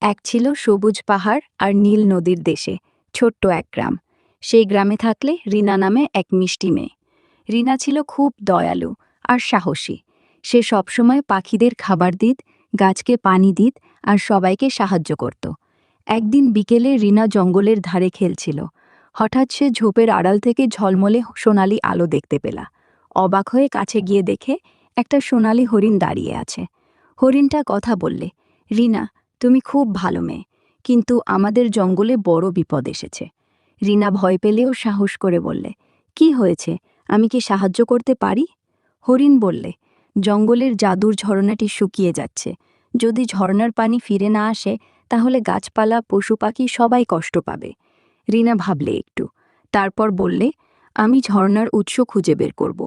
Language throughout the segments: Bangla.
এক ছিল সবুজ পাহাড় আর নীল নদীর দেশে ছোট্ট এক গ্রাম। সেই গ্রামে থাকলে রিনা নামে এক মিষ্টি মেয়ে। রিনা ছিল খুব দয়ালু আর সাহসী। সে সবসময় পাখিদের খাবার দিত, গাছকে পানি দিত আর সবাইকে সাহায্য করত। একদিন বিকেলে রিনা জঙ্গলের ধারে খেলছিল। হঠাৎ সে ঝোপের আড়াল থেকে ঝলমলে সোনালি আলো দেখতে পেলা। অবাক হয়ে কাছে গিয়ে দেখে একটা সোনালি হরিণ দাঁড়িয়ে আছে। হরিণটা কথা বললে, রিনা, তুমি খুব ভালো মেয়ে, কিন্তু আমাদের জঙ্গলে বড় বিপদ এসেছে। রিনা ভয় পেলেও সাহস করে বললে, কি হয়েছে, আমি কি সাহায্য করতে পারি? হরিণ বললে, জঙ্গলের জাদুর ঝরনাটি শুকিয়ে যাচ্ছে। যদি ঝরনার পানি ফিরে না আসে তাহলে গাছপালা পশু পাখি সবাই কষ্ট পাবে। রিনা ভাবলে একটু, তারপর বললে, আমি ঝরনার উৎস খুঁজে বের করব।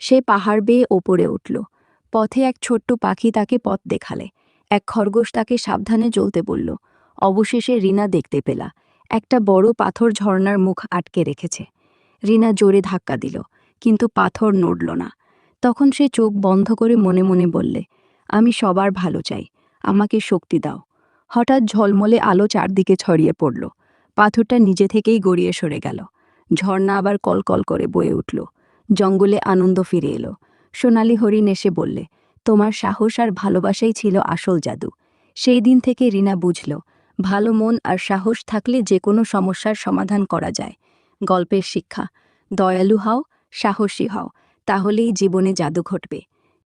সে পাহাড় বেয়ে ওপরে উঠল। পথে এক ছোট্ট পাখি তাকে পথ দেখালে। এক খরগোশ তাকে সাবধানে চলতে বলল। অবশেষে রিনা দেখতে পেলা একটা বড় পাথর ঝরনার মুখ আটকে রেখেছে। রিনা জোরে ধাক্কা দিল, কিন্তু পাথর নড়ল না। তখন সে চোখ বন্ধ করে মনে মনে বললে, আমি সবার ভালো চাই, আমাকে শক্তি দাও। হঠাৎ ঝলমলে আলো চারদিকে ছড়িয়ে পড়ল। পাথরটা নিজে থেকেই গড়িয়ে সরে গেল। ঝর্ণা আবার কলকল করে বয়ে উঠল। জঙ্গলে আনন্দ ফিরে এলো। সোনালি হরিণ এসে বললে, তোমার সাহস আর ভালোবাসাই ছিল আসল জাদু। সেই দিন থেকে রিনা বুঝল, ভালো মন আর সাহস থাকলে যে কোনো সমস্যার সমাধান করা যায়। গল্পের শিক্ষা, দয়ালু হও, সাহসী হও, তাহলেই জীবনে জাদু ঘটবে।